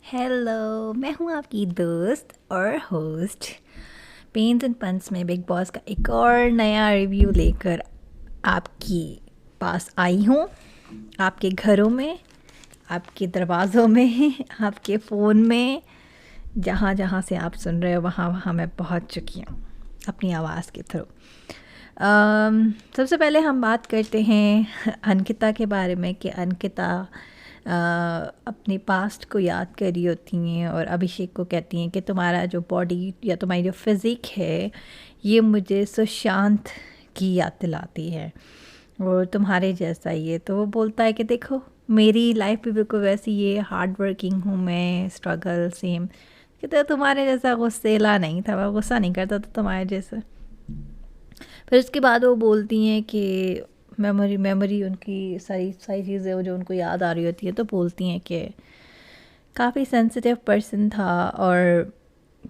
Hello, मैं हूँ आपकी दोस्त और होस्ट। पेन्स एंड पंस में बिग बॉस का एक और नया रिव्यू लेकर आपके पास आई हूँ। आपके घरों में, आपके दरवाज़ों में, आपके फ़ोन में, जहाँ जहाँ से आप सुन रहे हो वहाँ वहाँ मैं पहुँच चुकी हूँ अपनी आवाज़ के थ्रू। सबसे पहले हम बात करते हैं अंकिता के बारे में कि अंकिता अपने पास्ट को याद कर रही होती हैं और अभिषेक को कहती हैं कि तुम्हारा जो बॉडी या तुम्हारी जो फिज़िक है ये मुझे सुशांत की याद दिलाती है और तुम्हारे जैसा ही है। तो वो बोलता है कि देखो मेरी लाइफ भी बिल्कुल वैसी है, हार्ड वर्किंग हूँ मैं, स्ट्रगल सेम। कहते तुम्हारे जैसा गुस्सेला नहीं था, मैं गुस्सा नहीं करता था तुम्हारे जैसा। फिर उसके बाद वो बोलती हैं कि मेमोरी उनकी सारी सारी चीज़ें जो उनको याद आ रही होती है, तो बोलती हैं कि काफ़ी सेंसिटिव पर्सन था और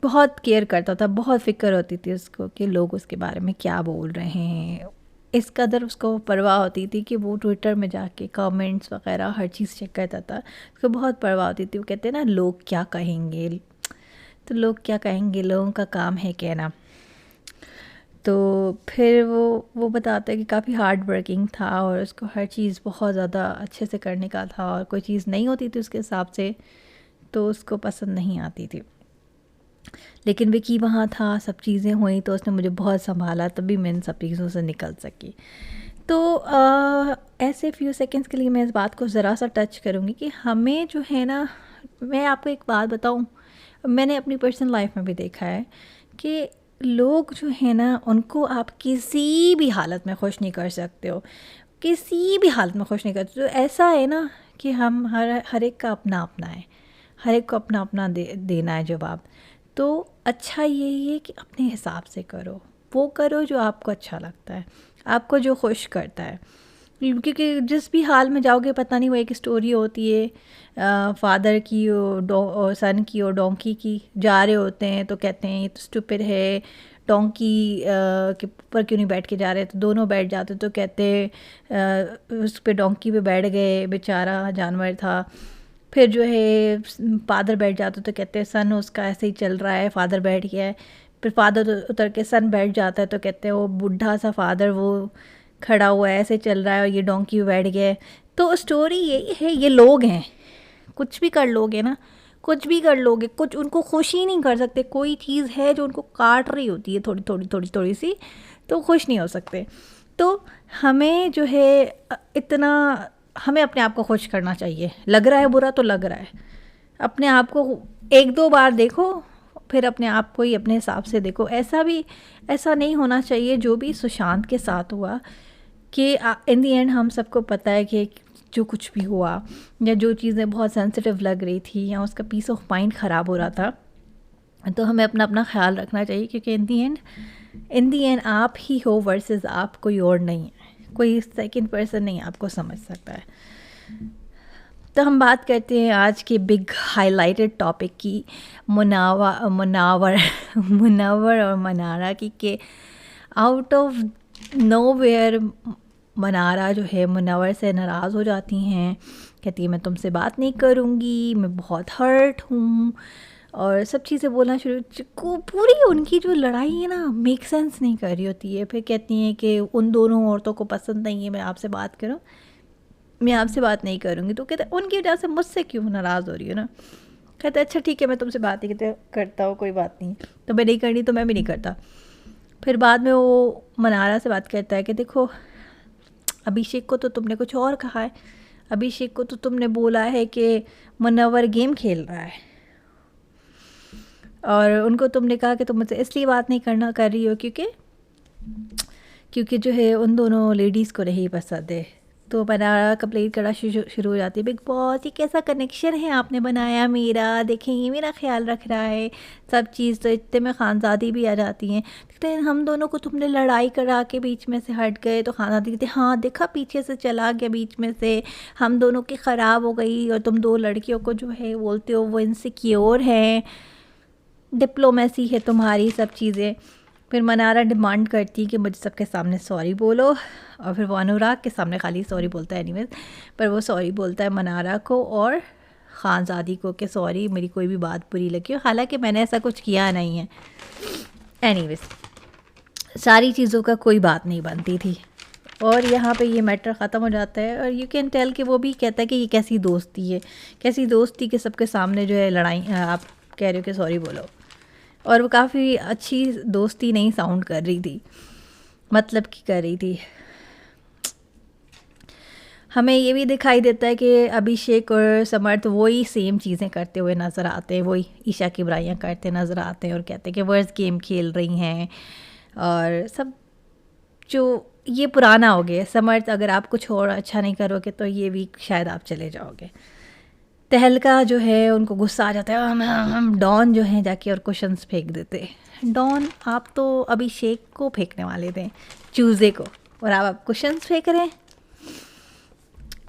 बहुत केयर करता था, बहुत फ़िक्र होती थी उसको कि लोग उसके बारे में क्या बोल रहे हैं। इस कदर उसको परवाह होती थी कि वो ट्विटर में जाके कमेंट्स वगैरह हर चीज़ चेक करता था। उसको बहुत परवाह होती थी। वो कहते हैं ना, लोग क्या कहेंगे, तो लोग क्या कहेंगे, लोगों का काम है कहना। तो फिर वो बताता है कि काफ़ी हार्ड वर्किंग था और उसको हर चीज़ बहुत ज़्यादा अच्छे से करने का था और कोई चीज़ नहीं होती थी उसके हिसाब से तो उसको पसंद नहीं आती थी। लेकिन विकी वहाँ था, सब चीज़ें हुई तो उसने मुझे बहुत संभाला, तभी मैं इन सब चीज़ों से निकल सकी। तो ऐसे फ्यू सेकंड्स के लिए मैं इस बात को ज़रा सा टच करूँगी कि हमें जो है ना, मैं आपको एक बात बताऊँ, मैंने अपनी पर्सनल लाइफ में भी देखा है कि लोग जो है ना, उनको आप किसी भी हालत में खुश नहीं कर सकते हो, किसी भी हालत में खुश नहीं कर सकते। तो ऐसा है ना कि हम हर एक का अपना अपना है, हर एक को अपना अपना देना है जवाब। तो अच्छा यही है कि अपने हिसाब से करो, वो करो जो आपको अच्छा लगता है, आपको जो खुश करता है। क्योंकि जिस भी हाल में जाओगे, पता नहीं, वो एक स्टोरी होती है फादर की और सन की और डोंकी की। जा रहे होते हैं तो कहते हैं ये तो स्टूपिड है, डोंकी के ऊपर क्यों नहीं बैठ के जा रहे, तो दोनों बैठ जाते तो कहते उस पे डोंकी पे बैठ गए, बेचारा जानवर था। फिर जो है फादर बैठ जाते तो कहते हैं सन उसका ऐसे ही चल रहा है, फादर बैठ गया है। फिर फादर उतर के सन बैठ जाता है तो कहते हैं वो बूढ़ा सा फादर वो खड़ा हुआ है, ऐसे चल रहा है और ये डोंकी बैठ गया है। तो स्टोरी यही है, ये लोग हैं, कुछ भी कर लोगे ना, कुछ भी कर लोगे, कुछ उनको खुश ही नहीं कर सकते। कोई चीज़ है जो उनको काट रही होती है थोड़ी थोड़ी थोड़ी थोड़ी सी, तो खुश नहीं हो सकते। तो हमें जो है इतना, हमें अपने आप को खुश करना चाहिए। लग रहा है बुरा तो लग रहा है, अपने आप को एक दो बार देखो, फिर अपने आप को ही अपने हिसाब से देखो। ऐसा नहीं होना चाहिए जो भी सुशांत के साथ हुआ, कि इन दी एंड हम सबको पता है कि जो कुछ भी हुआ या जो चीज़ें बहुत सेंसिटिव लग रही थी या उसका पीस ऑफ माइंड ख़राब हो रहा था, तो हमें अपना अपना ख्याल रखना चाहिए। क्योंकि इन दी एंड आप ही हो वर्सेस आप, कोई और नहीं है, कोई सेकंड पर्सन नहीं आपको समझ सकता है। तो हम बात करते हैं आज के बिग हाईलाइटेड टॉपिक की, मुनावर मुनव्वर और मनारा की, के आउट ऑफ नोवेयर मनारा जो है मुनव्वर से नाराज़ हो जाती हैं। कहती है मैं तुमसे बात नहीं करूँगी, मैं बहुत हर्ट हूँ, और सब चीज़ें बोलना शुरू को। पूरी उनकी जो लड़ाई है ना, मेक सेंस नहीं कर रही होती है। फिर कहती हैं कि उन दोनों औरतों को पसंद नहीं है मैं आपसे बात करूँ, मैं आपसे बात नहीं करूँगी। तो कहते उनकी वजह से मुझसे क्यों नाराज़ हो रही हो ना। कहते अच्छा ठीक है, मैं तुमसे बात नहीं करता हूँ, कोई बात नहीं, तो मैं नहीं करनी तो मैं भी नहीं करता। फिर बाद में वो मनारा से बात करता है कि देखो अभिषेक को तो तुमने कुछ और कहा है, अभिषेक को तो तुमने बोला है कि मुनव्वर गेम खेल रहा है, और उनको तुमने कहा कि तुम मुझसे इसलिए बात नहीं कर रही हो क्योंकि जो है उन दोनों लेडीज़ को नहीं पसंद है। तो मनारा कंप्लेंट करना शुरू हो जाती है, बिग बॉस ये कैसा कनेक्शन है आपने बनाया मेरा, देखें ये मेरा ख्याल रख रहा है, सब चीज़। तो इतने में खानजादी भी आ जाती हैं, कहते हैं हम दोनों को तुमने लड़ाई करा के बीच में से हट गए। तो खानजादी कहते हाँ देखा, पीछे से चला गया बीच में से, हम दोनों की ख़राब हो गई, और तुम दो लड़कियों को जो है बोलते हो वो इनसिक्योर हैं, डिप्लोमेसी है तुम्हारी, सब चीज़ें। फिर मनारा डिमांड करती है कि मुझे सबके सामने सॉरी बोलो, और फिर वो अनुराग के सामने खाली सॉरी बोलता है एनीवेज, पर वो सॉरी बोलता है मनारा को और खानज़ादी को कि सॉरी मेरी कोई भी बात बुरी लगी हो, हालांकि मैंने ऐसा कुछ किया नहीं है। एनीवेज, सारी चीज़ों का कोई बात नहीं बनती थी और यहाँ पे ये मैटर ख़त्म हो जाता है। और यू कैन टेल कि वो भी कहता है कि ये कैसी दोस्ती है, कैसी दोस्ती के सबके सामने जो है लड़ाई, आप कह रहे हो कि सॉरी बोलो। और वो काफ़ी अच्छी दोस्ती नहीं साउंड कर रही थी, मतलब की कर रही थी। हमें ये भी दिखाई देता है कि अभिषेक और समर्थ वही सेम चीज़ें करते हुए नज़र आते हैं, वही ईशा की बुराइयाँ करते नज़र आते हैं और कहते हैं कि वर्स गेम खेल रही हैं और सब। जो ये पुराना हो गया, समर्थ अगर आप कुछ और अच्छा नहीं करोगे तो ये वीक शायद आप चले जाओगे। तहलका जो है उनको गुस्सा आ जाता है, हम डॉन जो है जाके और क्वेश्चंस फेंक देते। डॉन आप तो अभिषेक को फेंकने वाले थे, चूज़े को, और आप क्वेश्चंस फेंक रहे हैं।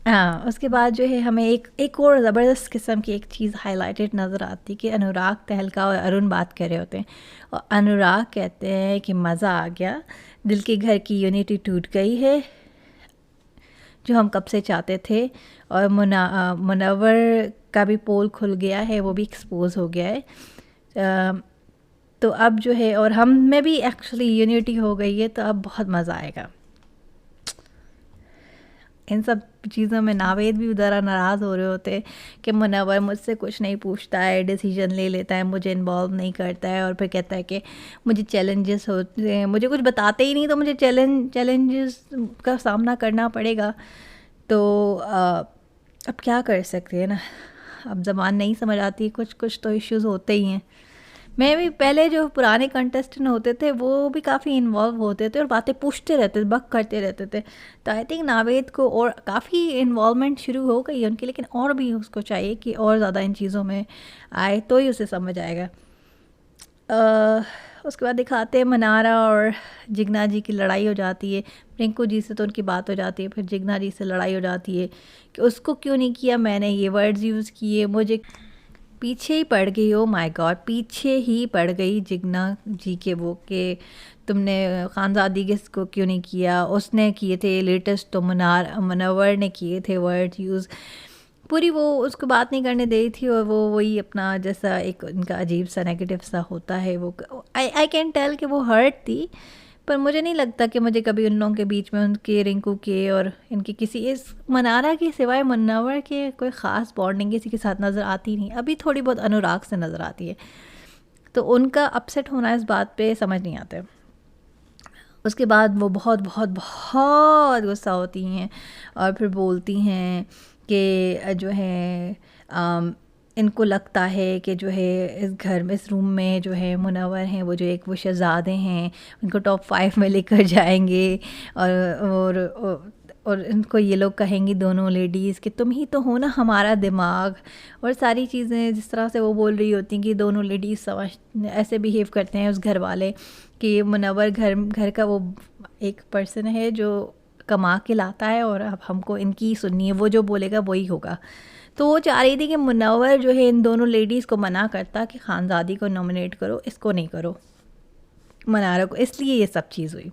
हाँ, उसके बाद जो है हमें एक और ज़बरदस्त किस्म की एक चीज़ हाईलाइटेड नज़र आती कि अनुराग, तहलका और अरुण बात कर रहे होते हैं और अनुराग कहते हैं कि मज़ा आ गया, दिल के घर की यूनिटी टूट गई है जो हम कब से चाहते थे, और मुनव्वर का भी पोल खुल गया है, वो भी एक्सपोज हो गया है। तो अब जो है और हम में भी एक्चुअली यूनिटी हो गई है, तो अब बहुत मज़ा आएगा। इन सब चीज़ों में नावेद भी ज़रा नाराज़ हो रहे होते कि मुनव्वर मुझसे कुछ नहीं पूछता है, डिसीजन ले लेता है, मुझे इन्वॉल्व नहीं करता है, और फिर कहता है कि मुझे चैलेंजेस होते हैं, मुझे कुछ बताते ही नहीं तो मुझे चैलेंजेस का सामना करना पड़ेगा। तो अब क्या कर सकते हैं ना, अब ज़बान नहीं समझ आती, कुछ तो इश्यूज़ होते ही हैं। मैं भी पहले जो पुराने कंटेस्टेंट होते थे वो भी काफ़ी इन्वॉल्व होते थे और बातें पूछते रहते थे, बक करते रहते थे। तो आई थिंक नावेद को और काफ़ी इन्वॉल्वमेंट शुरू हो गई है उनकी, लेकिन और भी उसको चाहिए कि और ज़्यादा इन चीज़ों में आए तो ही उसे समझ आएगा। उसके बाद दिखाते हैं मनारा और जिगना जी की लड़ाई हो जाती है। रिंकू जी से तो उनकी बात हो जाती है, फिर जिगना जी से लड़ाई हो जाती है कि उसको क्यों नहीं किया, मैंने ये वर्ड्स यूज़ किए, मुझे पीछे ही पड़ गई। ओ माय गॉड, पीछे ही पड़ गई जिगना जी के वो कि तुमने खानज़ादी के को क्यों नहीं किया, उसने किए थे लेटेस्ट, तो मुनव्वर ने किए थे वर्ड यूज़। पूरी वो उसको बात नहीं करने दी थी और वो वही अपना जैसा एक उनका अजीब सा नेगेटिव सा होता है वो। आई कैन टेल कि वो हर्ट थी, पर मुझे नहीं लगता कि मुझे कभी उन लोगों के बीच में, उनके रिंकू के और इनके किसी इस मनारा के सिवाय मुनव्वर के कोई ख़ास बॉन्डिंग किसी के साथ नज़र आती नहीं। अभी थोड़ी बहुत अनुराग से नज़र आती है, तो उनका अपसेट होना इस बात पे समझ नहीं आता। उसके बाद वो बहुत बहुत बहुत गुस्सा होती हैं और फिर बोलती हैं कि जो है इनको लगता है कि जो है इस घर में, इस रूम में जो है मुनव्वर हैं, वो जो एक वो शहज़ादे हैं, उनको टॉप 5 में लेकर जाएंगे। और इनको ये लोग कहेंगी दोनों लेडीज़ कि तुम ही तो हो ना हमारा दिमाग, और सारी चीज़ें जिस तरह से वो बोल रही होती हैं कि दोनों लेडीज़ समझ ऐसे बिहेव करते हैं उस घर वाले कि मुनव्वर घर का वो एक पर्सन है जो कमा के लाता है और अब हमको इनकी सुननी है, वो जो बोलेगा वही होगा। तो वो चाह रही थी कि मुनव्वर जो है इन दोनों लेडीज़ को मना करता कि खानज़ादी को नॉमिनेट करो, इसको नहीं करो, मनारा को, इसलिए ये सब चीज़ हुई।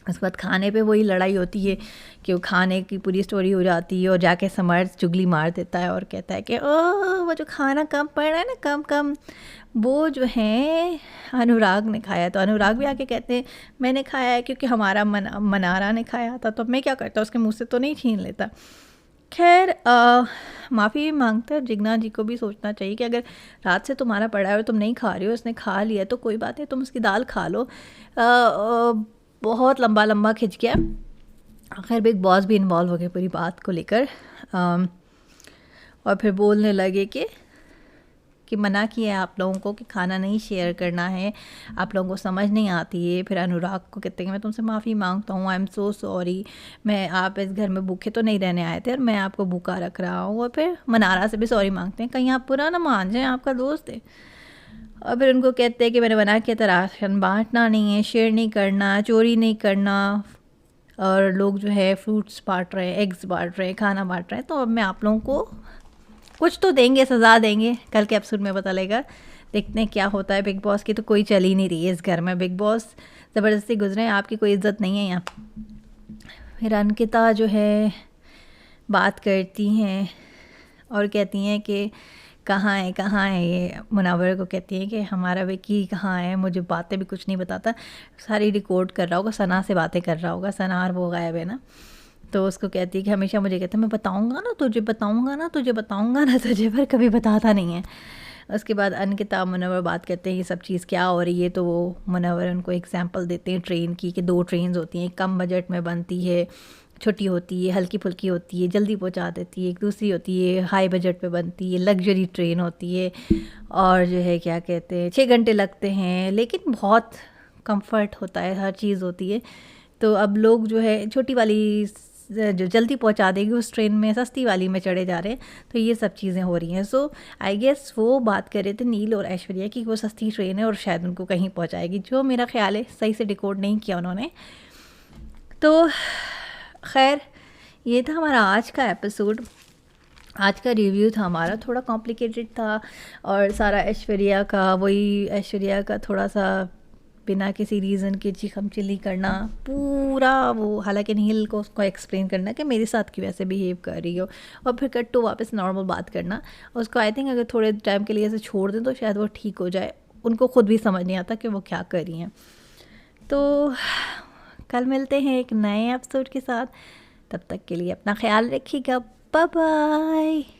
उसके बाद खाने पे वही लड़ाई होती है कि वो खाने की पूरी स्टोरी हो जाती है और जाके समर्थ चुगली मार देता है और कहता है कि ओह वो जो खाना कम पड़ रहा है ना, कम वो जो है अनुराग ने खाया। तो अनुराग भी आके कहते हैं मैंने खाया है क्योंकि हमारा मनारा ने खाया था, तो मैं क्या करता, उसके मुँह से तो नहीं छीन लेता। खैर माफ़ी भी मांगता है। जिगना जी को भी सोचना चाहिए कि अगर रात से तुम्हारा पड़ा है और तुम नहीं खा रहे हो, उसने खा लिया तो कोई बात नहीं, तुम उसकी दाल खा लो। बहुत लंबा खिंच गया। आखिर बिग बॉस भी इन्वॉल्व हो गए पूरी बात को लेकर और फिर बोलने लगे कि मना किया है आप लोगों को कि खाना नहीं शेयर करना है, आप लोगों को समझ नहीं आती है। फिर अनुराग को कहते हैं मैं तुमसे माफ़ी मांगता हूँ, आई एम सो सॉरी, मैं आप इस घर में भूखे तो नहीं रहने आए थे और मैं आपको भूखा रख रहा हूँ। और फिर मनारा से भी सॉरी मांगते हैं, कहीं आप पूरा ना मान जाएँ, आपका दोस्त है। और फिर उनको कहते हैं कि मैंने मना किया था राशन बांटना नहीं है, शेयर नहीं करना, चोरी नहीं करना, और लोग जो है फ्रूट्स बांट रहे हैं, एग्स बांट रहे हैं, खाना बांट रहे हैं, तो अब मैं आप लोगों को कुछ तो देंगे, सज़ा देंगे, कल के एपिसोड में पता लगेगा। देखते हैं क्या होता है। बिग बॉस की तो कोई चल ही नहीं रही है इस घर में, बिग बॉस ज़बरदस्ती गुजरे हैं, आपकी कोई इज़्ज़त नहीं है यहाँ। फिर अंकिता जो है बात करती हैं और कहती हैं कि कहाँ है ये, मुनावर को कहती हैं कि हमारा विकी कहाँ है, मुझे बातें भी कुछ नहीं बताता, सारी रिकॉर्ड कर रहा होगा, सना से बातें कर रहा होगा, सना और वो गायब है ना। तो उसको कहती है कि हमेशा मुझे कहता है मैं बताऊँगा ना तुझे, बताऊँगा ना तुझे, बताऊँगा ना तुझे, पर कभी बताता नहीं है। उसके बाद अनकिताब मुनव्वर बात करते हैं ये सब चीज़ क्या हो रही है, तो वो मुनव्वर उनको एग्जांपल देते हैं ट्रेन की कि 2 ट्रेन्स होती हैं, एक कम बजट में बनती है, छोटी होती है, हल्की फुल्की होती है, जल्दी पहुंचा देती है, एक दूसरी होती है हाई बजट पे बनती है, लग्जरी ट्रेन होती है, और जो है क्या कहते हैं 6 घंटे लगते हैं लेकिन बहुत कंफर्ट होता है, हर चीज़ होती है। तो अब लोग जो है छोटी वाली जो जल्दी पहुंचा देगी उस ट्रेन में, सस्ती वाली में चढ़े जा रहे हैं, तो ये सब चीज़ें हो रही हैं। सो आई गेस वो बात कर रहे थे नील और ऐश्वर्या की वो सस्ती ट्रेन है और शायद उनको कहीं पहुंचाएगी, जो मेरा ख्याल है सही से डिकोड नहीं किया उन्होंने। तो खैर ये था हमारा आज का एपिसोड, आज का रिव्यू था हमारा, थोड़ा कॉम्प्लिकेटेड था और सारा ऐश्वर्या का, वही ऐश्वर्या का थोड़ा सा बिना किसी रीज़न के चिकम चिल्ली करना पूरा वो, हालांकि नील को उसको एक्सप्लेन करना कि मेरे साथ क्यों ऐसे बिहेव कर रही हो, और फिर कट टू वापस नॉर्मल बात करना उसको। आई थिंक अगर थोड़े टाइम के लिए ऐसे छोड़ दें तो शायद वो ठीक हो जाए, उनको खुद भी समझ नहीं आता कि वो क्या कर रही हैं। तो कल मिलते हैं एक नए एपिसोड के साथ, तब तक के लिए अपना ख्याल रखिएगा, बाय बाय।